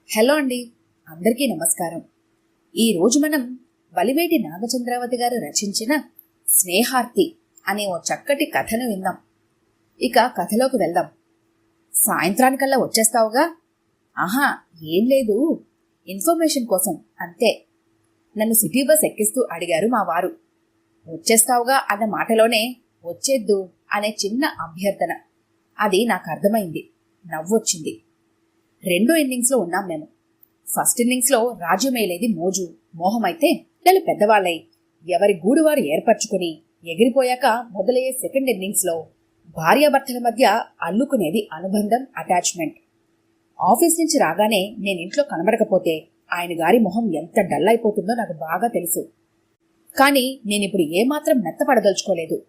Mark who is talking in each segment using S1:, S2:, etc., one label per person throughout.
S1: Hello అండి, అందరికీ నమస్కారం. ఈరోజు మనం వలివేటి నాగచంద్రావతి గారు రచించిన స్నేహార్తి అనే ఓ చక్కటి కథను విందాం. ఇక కథలోకి వెళ్దాం. సాయంత్రానికల్లా వచ్చేస్తావుగా? ఆహా, ఏం లేదు, ఇన్ఫర్మేషన్ కోసం అంతే. నన్ను సిటీ బస్ ఎక్కిస్తూ అడిగారు మా వారు. వచ్చేస్తావుగా అన్న మాటలోనే వచ్చేద్దు అనే చిన్న అభ్యర్థన. అది నాకు అర్థమైంది. నవ్వొచ్చింది. రెండో ఇన్నింగ్స్లో ఉన్నాం మేము. ఫస్ట్ ఇన్నింగ్స్లో రాజ్యమేలేది మోజు మోహమైతే పిల్లలు పెద్దవాళ్ళై ఎవరి గూడు వారు ఏర్పరచుకుని ఎగిరిపోయాక మొదలయ్యే సెకండ్ ఇన్నింగ్స్లో భార్యాభర్తల మధ్య అల్లుకునేది అనుబంధం, అటాచ్మెంట్. ఆఫీస్ నుంచి రాగానే నేను ఇంట్లో కనబడకపోతే ఆయన గారి మొహం ఎంత డల్ అయిపోతుందో నాకు బాగా తెలుసు. కానీ నేనిప్పుడు ఏమాత్రం మెత్తపడదలుచుకోలేదు.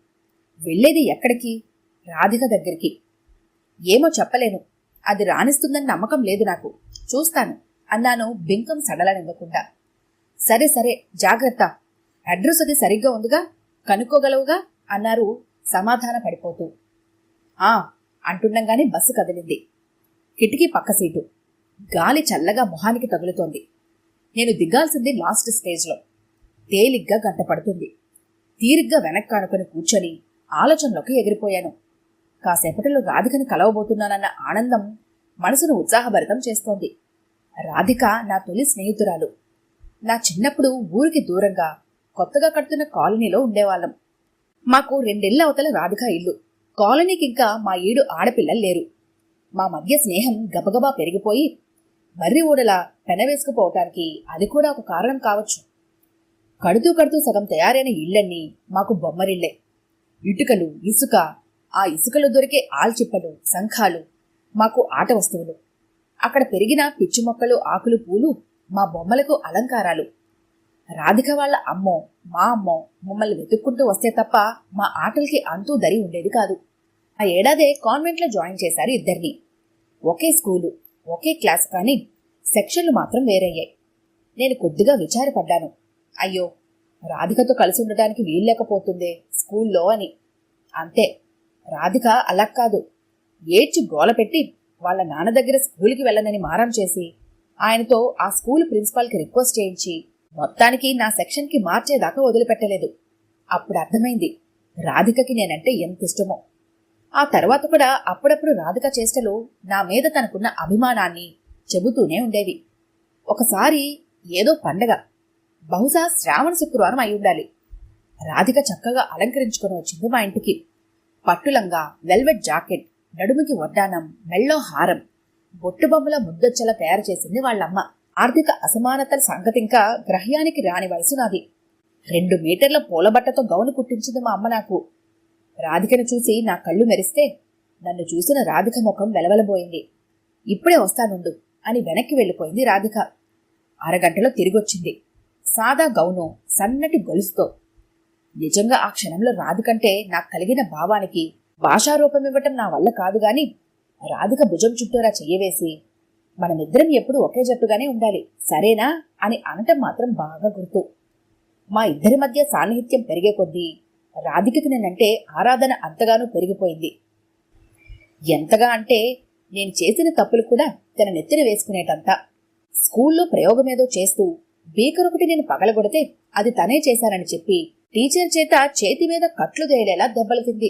S1: వెళ్లేది ఎక్కడికి? రాధిక దగ్గరికి. ఏమో చెప్పలేను, అది రాణిస్తుందని నమ్మకం లేదు నాకు. చూస్తాను అన్నాను బింకం సడలనివ్వకుండా. సరే సరే, జాగ్రత్త. అడ్రస్ అది సరిగ్గా ఉందిగా, కనుక్కోగలవుగా అన్నారు సమాధాన పడిపోతూ. అంటుండగానే బస్సు కదిలింది. కిటికీ పక్క సీటు. గాలి చల్లగా మొహానికి తగులుతోంది. నేను దిగాల్సింది లాస్ట్ స్టేజ్లో. తేలిగ్గా గంట పడుతుంది. తీరిగ్గా వెనక్కానుకొని కూర్చొని ఆలోచనలోకి ఎగిరిపోయాను. కాసేపటిలో రాధికని కలవబోతున్నానన్న ఆనందం మనసును ఉత్సాహభరితం చేస్తోంది. రాధిక నా తొలి స్నేహితురాలు. నా చిన్నప్పుడు ఊరికి దూరంగా కొత్తగా కడుతున్న కాలనీలో ఉండేవాళ్ళం. మాకు 2 ఇళ్ల అవతల రాధిక ఇల్లు. కాలనీకి ఇంకా మా 7 ఆడపిల్లలు లేరు. మా మధ్య స్నేహం గబగబా పెరిగిపోయి మర్రి ఊడలా పెనవేసుకుపోవటానికి అది కూడా ఒక కారణం కావచ్చు. కడుతూ సగం తయారైన ఇళ్లన్నీ మాకు బొమ్మరిళ్లే. ఇటుకలు, ఇసుక, ఆ ఇసుకలో దొరికే ఆల్చిప్పలు, శంఖాలు మాకు ఆట వస్తువులు. అక్కడ పెరిగిన పిచ్చి మొక్కలు, ఆకులు, పూలు మా బొమ్మలకు అలంకారాలు. రాధిక వాళ్ళ అమ్మో, మా అమ్మో మమ్మల్ని వెతుక్కుంటూ వస్తే తప్ప మా ఆటలకి అంతూ దరి ఉండేది కాదు. ఆ ఏడాదే కాన్వెంట్లో జాయిన్ చేశారు ఇద్దరిని. ఒకే స్కూలు, ఒకే క్లాస్, కానీ సెక్షన్లు మాత్రం వేరయ్యాయి. నేను కొద్దిగా విచారపడ్డాను. అయ్యో, రాధికతో కలిసి ఉండటానికి వీల్లేకపోతుందే స్కూల్లో అని. అంతే, రాధిక అలా కాదు. ఏడ్చి గోల పెట్టి వాళ్ళ నాన్న దగ్గర స్కూల్కి వెళ్ళనని మారం చేసి ఆయనతో ఆ స్కూల్ ప్రిన్సిపాల్కి రిక్వెస్ట్ చేయించి మొత్తానికి నా సెక్షన్కి మార్చేదాకా వదిలిపెట్టలేదు. అప్పుడు అర్థమైంది రాధికకి నేనంటే ఎంత ఇష్టమో. ఆ తర్వాత కూడా అప్పుడప్పుడు రాధిక చేష్టలు నా మీద తనకున్న అభిమానాన్ని చెబుతూనే ఉండేవి. ఒకసారి ఏదో పండగ, బహుశా శ్రావణ శుక్రవారం అయి ఉండాలి. రాధిక చక్కగా అలంకరించుకొని వచ్చింది మా ఇంటికి. పట్టులంగా, వెల్వెట్ జాకెట్, నడుముకి వడ్డానం, మెళ్ళో హారం, బొట్టుబొమ్మల ముద్దొచ్చలా తయారు చేసింది వాళ్ళమ్మ. ఆర్థిక అసమానతల సంగతింకా గ్రహ్యానికి రాని వయసు నాది. 2 మీటర్ల పూలబట్టతో గౌను కుట్టించింది మా అమ్మ నాకు. రాధికను చూసి నా కళ్ళు మెరిస్తే నన్ను చూసిన రాధిక ముఖం వెలవెలబోయింది. ఇప్పుడే వస్తానుండు అని వెనక్కి వెళ్ళిపోయింది రాధిక. అరగంటలో తిరిగొచ్చింది. సాదా గౌను, సన్నటి గొలుసుతో. నిజంగా ఆ క్షణంలో రాధికంటే నాకు కలిగిన భావానికి భాషారూపమివ్వటం నా వల్ల కాదు గాని రాధిక భుజం చుట్టూరా చెయ్యవేసి మనమిద్దరం ఎప్పుడు ఒకే జట్టుగానే ఉండాలి, సరేనా అని అనటం మాత్రం బాగా గుర్తు. మా ఇద్దరి మధ్య సాన్నిహిత్యం పెరిగే కొద్దీ రాధికకి నేనంటే ఆరాధన అంతగానూ పెరిగిపోయింది. ఎంతగా అంటే నేను చేసిన తప్పులు కూడా తన నెత్తిన వేసుకునేటంతా. స్కూల్లో ప్రయోగమేదో చేస్తూ బీకరొకటి నేను పగలగొడితే అది తనే చేశానని చెప్పి టీచర్ చేత చేతి మీద కట్లు తేలేలా దెబ్బలు తింది.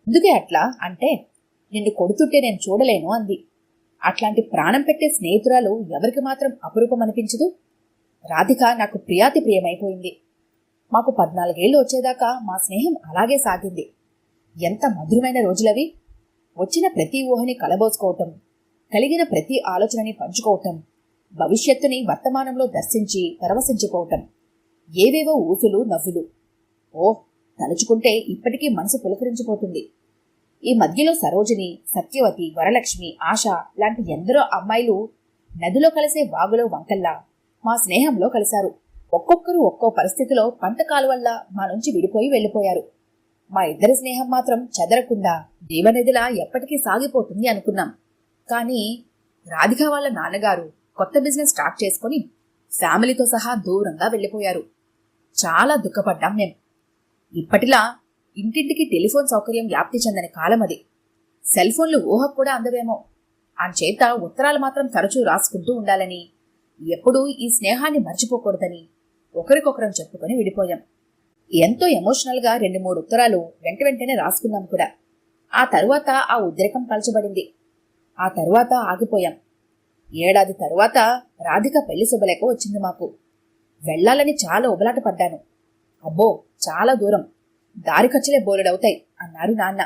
S1: ఎందుకే అట్లా అంటే, నిన్ను కొడుతుంటే నేను చూడలేను అంది. అట్లాంటి ప్రాణం పెట్టే స్నేహితురాలు ఎవరికి మాత్రం అపురూపం అనిపించదు. రాధిక నాకు ప్రియాతి ప్రియమైపోయింది. మాకు 14 ఏళ్లు వచ్చేదాకా మా స్నేహం అలాగే సాగింది. ఎంత మధురమైన రోజులవి. వచ్చిన ప్రతి ఊహని కలబోసుకోవటం, కలిగిన ప్రతి ఆలోచనని పంచుకోవటం, భవిష్యత్తుని వర్తమానంలో దర్శించి పరవశించుకోవటం, ఏవేవో ఊసులు, నవ్వులు. ఓహ్, తలుచుకుంటే ఇప్పటికీ మనసు పులకరించిపోతుంది. ఈ మధ్యలో సరోజిని, సత్యవతి, వరలక్ష్మి, ఆశ లాంటి ఎందరో అమ్మాయిలు నదిలో కలిసే వాగులో వంకల్లా మా స్నేహంలో కలిశారు. ఒక్కొక్కరు ఒక్కో పరిస్థితిలో పంట కాలువల్లా మా నుంచి విడిపోయి వెళ్ళిపోయారు. మా ఇద్దరి స్నేహం మాత్రం చెదరకుండా జీవనదిలా ఎప్పటికీ సాగిపోతుంది అనుకున్నాం. కానీ రాధిక వాళ్ళ నాన్నగారు కొత్త బిజినెస్ స్టార్ట్ చేసుకుని ఫ్యామిలీతో సహా దూరంగా వెళ్ళిపోయారు. చాలా దుఃఖపడ్డాం మేం. ఇప్పటిలా ఇంటింటికి టెలిఫోన్ సౌకర్యం వ్యాప్తి చెందని కాలం అది. సెల్ ఫోన్లు ఊహకు కూడా అందవేమో. అంచేత ఉత్తరాలు మాత్రం తరచూ రాసుకుంటూ ఉండాలని, ఎప్పుడూ ఈ స్నేహాన్ని మర్చిపోకూడదని ఒకరికొకరం చెప్పుకొని విడిపోయాం. ఎంతో ఎమోషనల్గా 2-3 ఉత్తరాలు వెంటనే రాసుకున్నాం కూడా. ఆ తరువాత ఆ ఉద్రేకం పలచబడింది. ఆ తరువాత ఆగిపోయాం. ఏడాది తరువాత రాధిక పెళ్లి శుభలేఖ వచ్చింది మాకు. వెళ్లాలని చాలా ఉబలాట పడ్డాను. అబ్బో, చాలా దూరం, దారి ఖర్చులే బోలెడవుతాయి అన్నారు నాన్న.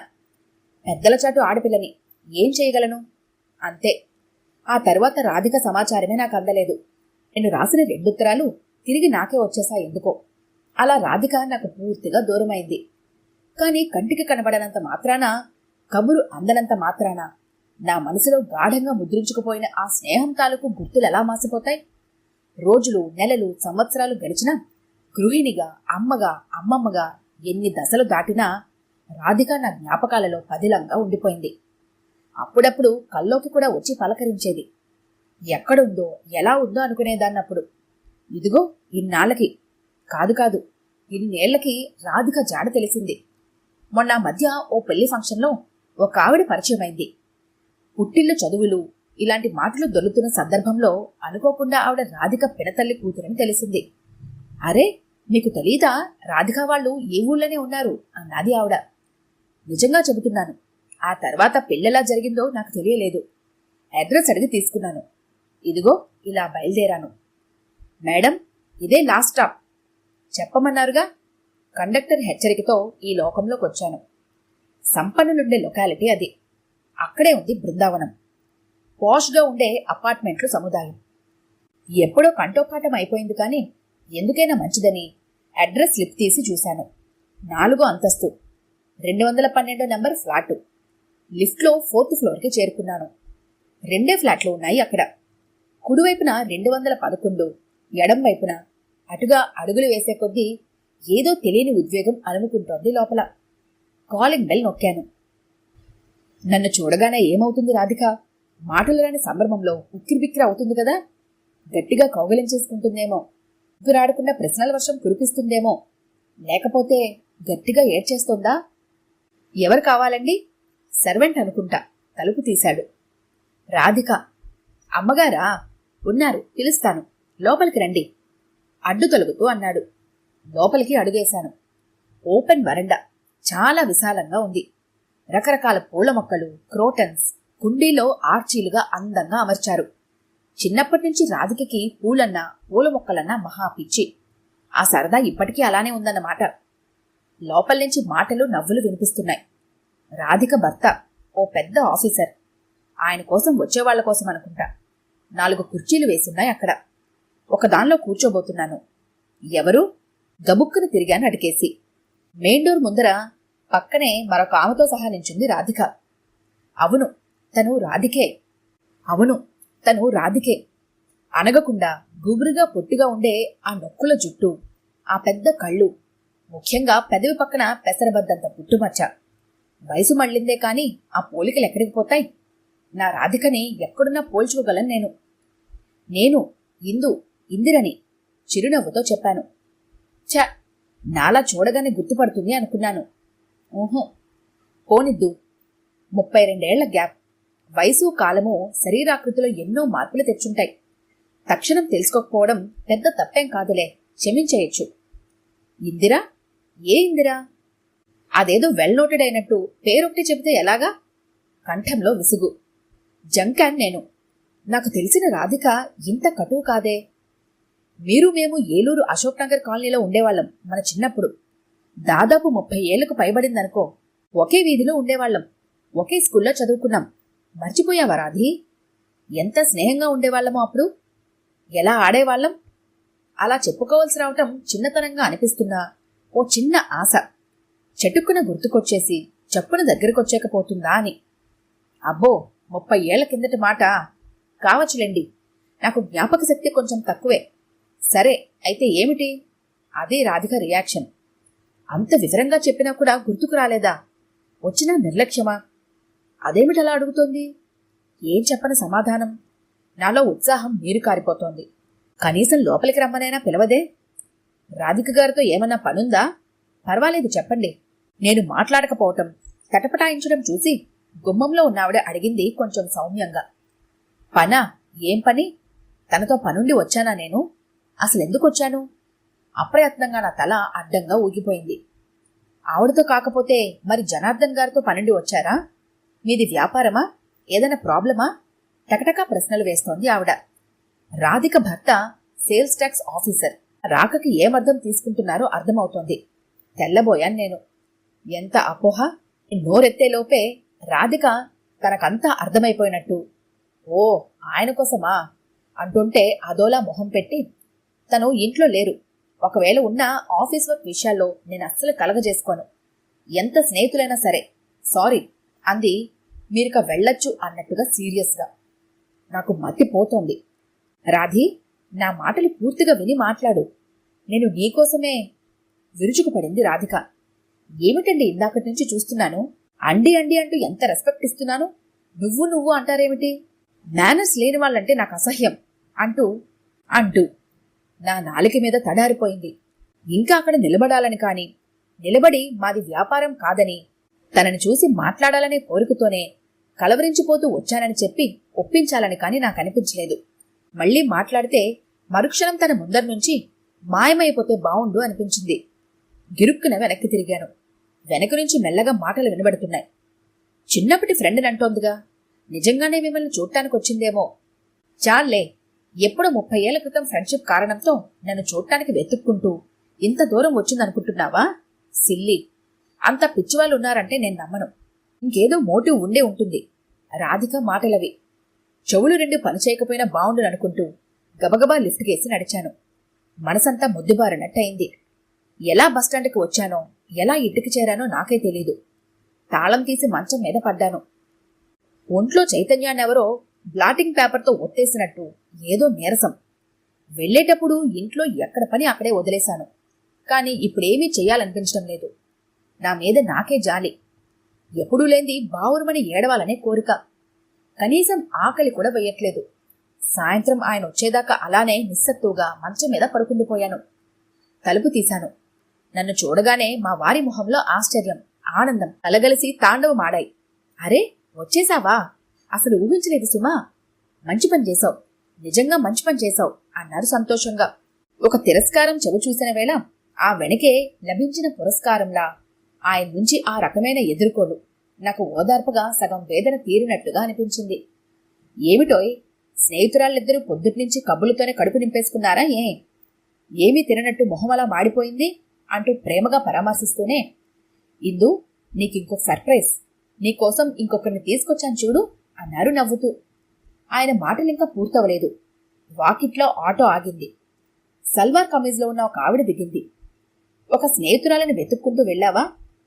S1: పెద్దల చాటు ఆడపిల్లని ఏం చేయగలను? అంతే. ఆ తరువాత రాధిక సమాచారమే నాకు అందలేదు. నేను రాసిన 2 ఉత్తరాలు తిరిగి నాకే వచ్చేసా ఎందుకో. అలా రాధిక నాకు పూర్తిగా దూరమైంది. కాని కంటికి కనబడనంత మాత్రాన, కబురు అందనంత మాత్రాన నా మనసులో గాఢంగా ముద్రించుకుపోయిన ఆ స్నేహం తాలూకు గుర్తులెలా మాసిపోతాయి? రోజులు, నెలలు, సంవత్సరాలు గడిచినా గృహిణిగా, అమ్మగా, అమ్మమ్మగా ఎన్ని దశలు దాటినా రాధిక నా జ్ఞాపకాలలో పదిలంగా ఉండిపోయింది. అప్పుడప్పుడు కల్లోకి కూడా వచ్చి పలకరించేది. ఎక్కడుందో, ఎలా ఉందో అనుకునేదాన్నప్పుడు. ఇదిగో ఇన్నాళ్లకి, కాదు ఇన్నేళ్లకి రాధిక జాడ తెలిసింది. మొన్న మధ్య ఓ పెళ్లి ఫంక్షన్లో ఒక ఆవిడ పరిచయమైంది. పుట్టిల్లు, చదువులు ఇలాంటి మాటలు దొరుకుతున్న సందర్భంలో అనుకోకుండా ఆవిడ రాధిక పినతల్లి కూతురని తెలిసింది. అరే, మీకు తెలీదా, రాధిక వాళ్ళు ఏ ఊళ్ళోనే ఉన్నారు అన్నది ఆవిడ. నిజంగా చెబుతున్నాను. ఆ తర్వాత పెళ్ళెలా జరిగిందో నాకు తెలియలేదు. అడ్రస్ అడిగి తీసుకున్నాను. ఇదిగో ఇలా బయలుదేరాను. మేడం, ఇదే లాస్ట్ స్టాప్. చెప్పమన్నారుగా. కండక్టర్ హెచ్చరికతో ఈ లోకంలోకి వచ్చాను. సంపన్నులుండే లొకాలిటీ అది. అక్కడే ఉంది బృందావనం. పాష్గా ఉండే అపార్ట్మెంట్లు సముదాయం. ఎప్పుడో కంఠోపాఠం అయిపోయింది, కానీ ఎందుకైనా మంచిదని అడ్రస్ స్లిప్ తీసి చూశాను. 4వ అంతస్తు, 212 నెంబర్ ఫ్లాటు. లిఫ్ట్లో 4th ఫ్లోర్కి చేరుకున్నాను. 2 ఫ్లాట్లు ఉన్నాయి అక్కడ. కుడివైపున 211, ఎడం వైపున. అటుగా అడుగులు వేసే కొద్దీ ఏదో తెలియని ఉద్వేగం అలుముకుంటోంది లోపల. కాలింగ్ బెల్ నొక్కాను. నన్ను చూడగానే ఏమవుతుంది రాధిక? మాటలు రాని సంభ్రమంలో ఉక్కిరిబిక్కిరి అవుతుంది కదా. గట్టిగా కౌగిలించేసుకుంటుందేమో, గురాడకుండా ప్రశ్నల వర్షం కురిపిస్తుందేమో, లేకపోతే గట్టిగా ఏడ్చేస్తోందా? ఎవరు కావాలండి? సర్వెంట్ అనుకుంటా. తలుపు తీశాడు. రాధిక. అమ్మగారా? ఉన్నారు, పిలుస్తాను, లోపలికి రండి అడ్డు తొలుగుతూ అన్నాడు. లోపలికి అడుగేశాను. ఓపెన్ వరండా, చాలా విశాలంగా ఉంది. రకరకాల పూల మొక్కలు, క్రోటన్స్ కుండీలో ఆర్చీలుగా అందంగా అమర్చారు. చిన్నప్పటి నుంచి రాధికకి పూలన్నా, పూల మొక్కలన్నా మహా పిచ్చి. ఆ సరదా ఇప్పటికీ అలానే ఉందన్నమాట. లోపల నుంచి మాటలు, నవ్వులు వినిపిస్తున్నాయి. రాధిక భర్త ఓ పెద్ద ఆఫీసర్. ఆయన కోసం వచ్చేవాళ్ల కోసం అనుకుంటా. 4 కుర్చీలు వేసున్నాయి అక్కడ. ఒకదానిలో కూర్చోబోతున్నాను. ఎవరు? గబుక్కును తిరిగాను అడికేసి. మెయిన్ డోర్ ముందర పక్కనే మరొక ఆమెతో సహా నించుంది రాధిక. అవును, తను రాధికే. అనగకుండా గుబురుగా పొట్టిగా ఉండే ఆ నొక్కుల జుట్టు, ఆ పెద్ద కళ్ళు, ముఖ్యంగా పెదవి పక్కన పెసరబద్దంత పుట్టుమచ్చ. వయసు మళ్ళిందే కాని ఆ పోలికలు ఎక్కడికి పోతాయి? నా రాధికని ఎక్కడున్నా పోల్చుకోగలను నేను ఇందిరని చిరునవ్వుతో చెప్పాను. ఛ, నాలా చూడగానే గుర్తుపడుతుంది అనుకున్నాను. ఊహు, పోనిద్దు. 32 ఏళ్ల గ్యాప్. వయసు, కాలము, శరీరాకృతిలో ఎన్నో మార్పులు తెచ్చుంటాయి. తక్షణం తెలుసుకోకపోవడం పెద్ద తప్పేం కాదులే, క్షమించేయచ్చు. ఇందిరా? ఏ ఇందిరా? అదేదో వెల్ నోటెడ్ అయినట్టు పేరొకటి చెబితే ఎలాగా? కంఠంలో విసుగు. జంకాన్ నేను. నాకు తెలిసిన రాధిక ఇంత కటువు కాదే. మీరు మేము ఏలూరు అశోక్ నగర్ కాలనీలో ఉండేవాళ్లం మన చిన్నప్పుడు. దాదాపు 30 ఏళ్లకు పైబడిందనుకో. ఒకే వీధిలో ఉండేవాళ్లం, ఒకే స్కూల్లో చదువుకున్నాం. మర్చిపోయావా రాధి? ఎంత స్నేహంగా ఉండేవాళ్లమో అప్పుడు, ఎలా ఆడేవాళ్లం. అలా చెప్పుకోవాల్సి రావటం చిన్నతనంగా అనిపిస్తున్నా ఓ చిన్న ఆశ చెట్టుక్కున గుర్తుకొచ్చేసి చప్పున దగ్గరకొచ్చేకపోతుందా అని. అబ్బో, 30 ఏళ్ల కిందటి మాట కావచ్చులేండి. నాకు జ్ఞాపక శక్తి కొంచెం తక్కువే. సరే, అయితే ఏమిటి? అదే రాధిక రియాక్షన్. అంత వివరంగా చెప్పినా కూడా గుర్తుకు రాలేదా? వచ్చినా నిర్లక్ష్యమా? అదేమిటలా అడుగుతోంది? ఏం చెప్పని సమాధానం? నాలో ఉత్సాహం నీరు కారిపోతోంది. కనీసం లోపలికి రమ్మనైనా పిలవదే? రాధిక గారితో ఏమన్నా పనుందా? పర్వాలేదు, చెప్పండి. నేను మాట్లాడకపోవటం, తటపటాయించడం చూసి గుమ్మంలో ఉన్నావిడ అడిగింది కొంచెం సౌమ్యంగా. పనా? ఏం పని? తనతో పనుండి వచ్చానా నేను? అసలెందుకొచ్చాను? అప్రయత్నంగా నా తల అడ్డంగా ఊగిపోయింది. ఆవిడతో కాకపోతే మరి జనార్దన్ గారితో పనుండి వచ్చారా? మీది వ్యాపారమా? ఏదైనా ప్రాబ్లమా? టకటకా ప్రశ్నలు వేస్తోంది ఆవిడ. రాధిక భర్త సేల్స్ ట్యాక్స్ ఆఫీసర్. రాకకి ఏమర్థం తీసుకుంటున్నారో అర్థమవుతోంది. తెల్లబోయాను నేను. ఎంత అపోహ! నోరెత్తేలోపే రాధిక తనకంతా అర్థమైపోయినట్టు, ఓ ఆయన కోసమా అంటుంటే అదోలా మొహం పెట్టి, తను ఇంట్లో లేరు, ఒకవేళ ఉన్న ఆఫీస్ వర్క్ విషయాల్లో నేను అస్సలు కలగజేసుకోను, ఎంత స్నేహితులైనా సరే సారీ అంది మీరిక వెళ్ళొచ్చు అన్నట్టుగా సీరియస్గా. నాకు మతిపోతోంది. రాధి, నా మాటలు పూర్తిగా విని మాట్లాడు. నేను నీకోసమే. విరుచుకుపడింది రాధిక. ఏమిటండి ఇందాకటి నుంచి చూస్తున్నాను, అండి అండి అంటూ ఎంత రెస్పెక్ట్ ఇస్తున్నాను, నువ్వు అంటారేమిటి? మేనర్స్ లేని వాళ్ళంటే నాకు అసహ్యం అంటూ అంటూ నా నాలిక మీద తడారిపోయింది. ఇంకా అక్కడ నిలబడాలని కాని, నిలబడి మాది వ్యాపారం కాదని, తనని చూసి మాట్లాడాలనే కోరికతోనే కలవరించిపోతూ వచ్చానని చెప్పి ఒప్పించాలని కాని నాకు అనిపించలేదు. మళ్లీ మాట్లాడితే మరుక్షణం తన ముందర నుంచి మాయమైపోతే బావుండు అనిపించింది. గిరుక్కున వెనక్కి తిరిగాను. వెనక నుంచి మెల్లగా మాటలు వినబడుతున్నాయి. చిన్నప్పటి ఫ్రెండ్ని అంటోందిగా, నిజంగానే మిమ్మల్ని చూడటానికి వచ్చిందేమో. చాలే, ఎప్పుడో 30 ఏళ్ల క్రితం ఫ్రెండ్షిప్ కారణంతో నన్ను చూడటానికి వెతుక్కుంటూ ఇంత దూరం వచ్చిందనుకుంటున్నావా? సిల్లి, అంత పిచ్చివాళ్ళు ఉన్నారంటే నేను నమ్మను. ఇంకేదో మోటివ్ ఉండే ఉంటుంది. రాధిక మాటలవి. చెవులు 2 పనిచేయకపోయినా బావుండుననుకుంటూ గబగబా లిఫ్ట్ కేసి నడిచాను. మనసంతా ముద్దుబారినట్టయింది. ఎలా బస్టాండ్కి వచ్చానో, ఎలా ఇంటికి చేరానో నాకే తెలీదు. తాళం తీసి మంచం మీద పడ్డాను. ఒంట్లో చైతన్యాన్నెవరో బ్లాటింగ్ పేపర్తో ఒత్తేసినట్టు ఏదో నీరసం. వెళ్లేటప్పుడు ఇంట్లో ఎక్కడ పని అక్కడే వదిలేశాను. కాని ఇప్పుడేమీ చెయ్యాలనిపించడం లేదు. నా మీద నాకే జాలి. ఎప్పుడూ లేంది బావురుమని ఏడవాలనే కోరిక. కనీసం ఆకలి కూడా వెయ్యట్లేదు. సాయంత్రం ఆయన వచ్చేదాకా అలానే నిస్సత్తుగా మంచం మీద పడుకుండిపోయాను. తలుపు తీశాను. నన్ను చూడగానే మా వారి మొహంలో ఆశ్చర్యం, ఆనందం కలగలిసి తాండవమాడాయి. అరే, వచ్చేశావా? అసలు ఊహించలేదు సుమా. మంచి పని చేశావు, నిజంగా మంచి పని చేశావు అన్నారు సంతోషంగా. ఒక తిరస్కారం చెవి చూసిన వేళ ఆ వెనకే లభించిన పురస్కారంలా ఆయన నుంచి ఆ రకమైన ఎదుర్కోలు నాకు ఓదార్పుగా సగం వేదన తీరినట్టుగా అనిపించింది. ఏమిటోయ్, స్నేహితురాళ్ళిద్దరూ పొద్దుట్నుంచి కబులతోనే కడుపు నింపేసుకున్నారా? ఏమీ తిననట్టు మొహమలా మాడిపోయింది అంటూ ప్రేమగా పరామర్శిస్తూనే, ఇందు, నీకింకొక సర్ప్రైజ్, నీకోసం ఇంకొకరిని తీసుకొచ్చాను చూడు అన్నారు నవ్వుతూ. ఆయన మాటలింకా పూర్తవలేదు. వాకిట్లో ఆటో ఆగింది. సల్వార్ కమీజ్లో ఉన్న ఒక ఆవిడ దిగింది. ఒక స్నేహితురాలని వెతుక్కుంటూ వెళ్ళావా?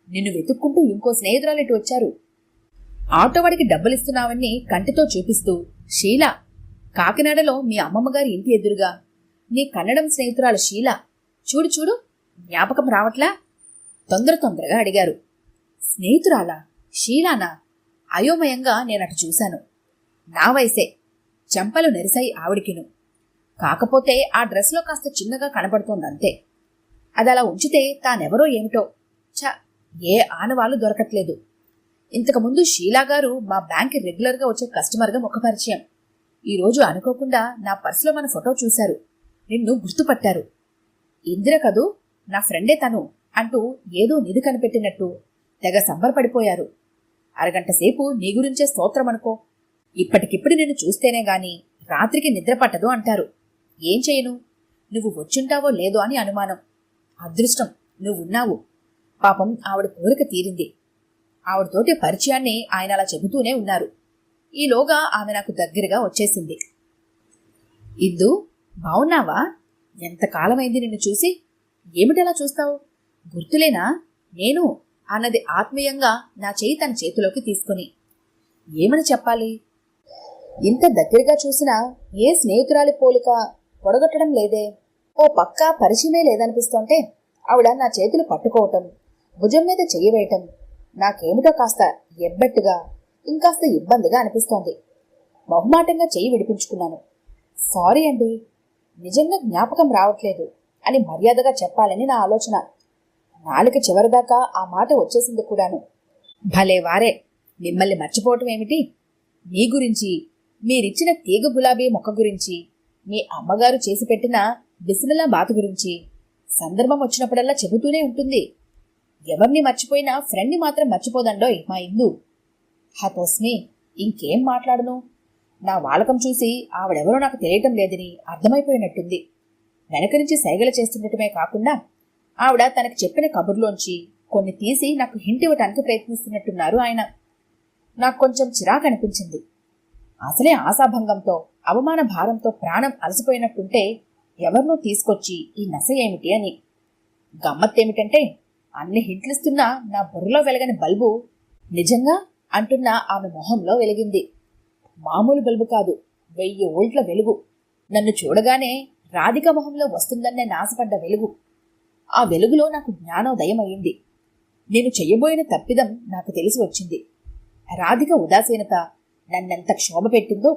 S1: నిన్ను వెతుక్కుంటూ ఇంకో స్నేహితురాలిటి వచ్చారు. ఆటోవాడికి డబ్బులిస్తున్నావని కంటితో చూపిస్తూ, షీలా, కాకినాడలో మీ అమ్మమ్మగారి ఇంటి ఎదురుగా నీ కన్నడం స్నేహితురాలు షీలా, చూడు చూడు, జ్ఞాపకం రావట్లా? తొందరగా అడిగారు. స్నేహితురాలా? షీలానా? అయోమయంగా నేనటు చూశాను. నా వయసే. చెంపలు నెరిసాయి ఆవిడికిను. కాకపోతే ఆ డ్రెస్లో కాస్త చిన్నగా కనబడుతోందంతే. అదలా ఉంచితే తానెవరో ఏమిటో. ఏ ఆనవాళ్ళు దొరకట్లేదు. ఇంతకుముందు షీలాగారు మా బ్యాంక్కి రెగ్యులర్గా వచ్చే కస్టమర్గా ముఖపరిచయం. ఈరోజు అనుకోకుండా నా పర్సులో మన ఫోటో చూశారు. నిన్ను గుర్తుపట్టారు. ఇందిర కదూ, నా ఫ్రెండే తను అంటూ ఏదో నిధి కనిపెట్టినట్టు తెగ సంబరపడిపోయారు. అరగంట సేపు నీ గురించే స్తోత్రం అనుకో. ఇప్పటికిప్పుడు నిన్ను చూస్తేనే గాని రాత్రికి నిద్ర పట్టదు అంటారు. ఏం చేయను, నువ్వు వచ్చుంటావో లేదో అని అనుమానం. అదృష్టం, నువ్వున్నావు. పాపం ఆవిడ కోరిక తీరింది. ఆవిడతోటి పరిచయాన్ని ఆయన అలా చెబుతూనే ఉన్నారు. ఈలోగా ఆమె నాకు దగ్గరగా వచ్చేసింది. ఇందు, బావున్నావా? ఎంతకాలమైంది నిన్ను చూసి. ఏమిటలా చూస్తావు? గుర్తులేనా నేను అన్నది ఆత్మీయంగా నా చేయి తన చేతిలోకి తీసుకుని. ఏమని చెప్పాలి? ఇంత దగ్గరగా చూసినా ఏ స్నేహితురాలి పోలిక పొడగొట్టడం లేదే. ఓ పక్క పరిచయమే లేదనిపిస్తుంటే ఆవిడ నా చేతులు పట్టుకోవటం, భుజం మీద చెయ్యి వేయటం నాకేమిటో కాస్త ఎబ్బెట్టుగా, ఇంకాస్త ఇబ్బందిగా అనిపిస్తోంది. మొహమాటంగా చెయ్యి విడిపించుకున్నాను. సారీ అండి, నిజంగా జ్ఞాపకం రావట్లేదు అని మర్యాదగా చెప్పాలని నా ఆలోచన. నాలుక చివరిదాకా ఆ మాట వచ్చేసింది కూడాను. భలే వారే, మిమ్మల్ని మర్చిపోవటం ఏమిటి? మీ గురించి, మీరిచ్చిన తీగ గులాబీ మొక్క గురించి, మీ అమ్మగారు చేసి పెట్టిన బిసిమిల్లా బాతు గురించి సందర్భం వచ్చినప్పుడల్లా చెబుతూనే ఉంటుంది. ఎవరిని మర్చిపోయినా ఫ్రెండ్ని మాత్రం మర్చిపోదండోయ్ మా ఇందు. హతోస్మి, ఇంకేం మాట్లాడను. నా వాలకం చూసి ఆవిడెవరో నాకు తెలియటం లేదని అర్థమైపోయినట్టుంది. వెనక నుంచి సైగలు చేస్తుండటమే కాకుండా ఆవిడ తనకు చెప్పిన కబుర్లోంచి కొన్ని తీసి నాకు హింట్ ఇవ్వటానికి ప్రయత్నిస్తున్నట్టున్నారు ఆయన. నాకు కొంచెం చిరాకు అనిపించింది. అసలే ఆశాభంగంతో అవమాన భారంతో ప్రాణం అలసిపోయినట్టుంటే ఎవరినో తీసుకొచ్చి ఈ నస ఏమిటి అని. గమ్మత్తేమిటంటే అన్ని హింట్లిస్తున్నా నా బుర్రలో వెలగని బల్బు నిజంగా అంటున్న ఆమె మొహంలో వెలిగింది. మామూలు బల్బు కాదు, 1000 వోల్ట్ల వెలుగు. నన్ను చూడగానే రాధిక మొహంలో వస్తుందన్నే నాశపడ్డ వెలుగు. ఆ వెలుగులో నాకు జ్ఞానోదయమయ్యింది. నేను చెయ్యబోయిన తప్పిదం నాకు తెలిసి వచ్చింది. రాధిక ఉదాసీనత నన్నెంత క్షోభ పెట్టిందో.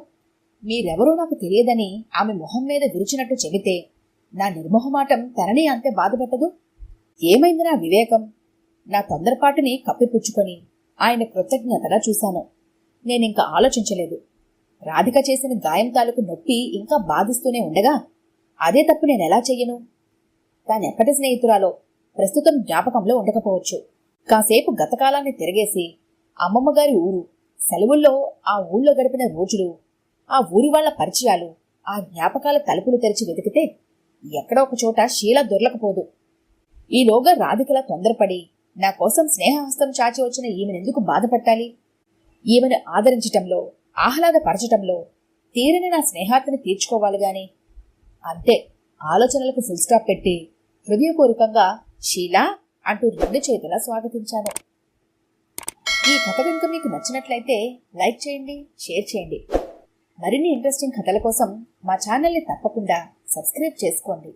S1: మీరెవరో నాకు తెలియదని ఆమె మొహం మీద విరిచినట్టు చెబితే నా నిర్మోహమాటం తనని అంతే బాధపెట్టదు. ఏమైంది నా వివేకం? నా తొందరపాటుని కప్పిపుచ్చుకొని ఆయన కృతజ్ఞతగా చూశాను. నేనింక ఆలోచించలేదు. రాధిక చేసిన గాయం తాలూకు నొప్పి ఇంకా బాధిస్తూనే ఉండగా అదే తప్పు నేనెలా చెయ్యను? తానెప్పటి స్నేహితురాలో ప్రస్తుతం జ్ఞాపకంలో ఉండకపోవచ్చు. కాసేపు గతకాలాన్ని తిరగేసి అమ్మమ్మగారి ఊరు, సెలవుల్లో ఆ ఊళ్ళో గడిపిన రోజులు, ఆ ఊరి వాళ్ల పరిచయాలు, ఆ జ్ఞాపకాల తలుపులు తెరిచి వెతికితే ఎక్కడో ఒక చోట శీల దొరలకపోదు. ఈలోగా రాధికలా తొందరపడి నా కోసం స్నేహహస్తం చాచి వచ్చిన ఈమెనెందుకు బాధపట్టాలి? ఈమెను ఆదరించటంలో, ఆహ్లాదపరచటంలో తీరని నా స్నేహాత్మని తీర్చుకోవాలి గాని. అంతే, ఆలోచనలకు ఫుల్ స్టాప్ పెట్టి హృదయపూర్వకంగా షీలా అంటూ 2 చేతులా స్వాగతించాను. ఈ కథ కనుక మీకు నచ్చినట్లయితే లైక్ చేయండి, షేర్ చేయండి. మరిన్ని ఇంట్రెస్టింగ్ కథల కోసం మా ఛానల్ని తప్పకుండా సబ్స్క్రైబ్ చేసుకోండి.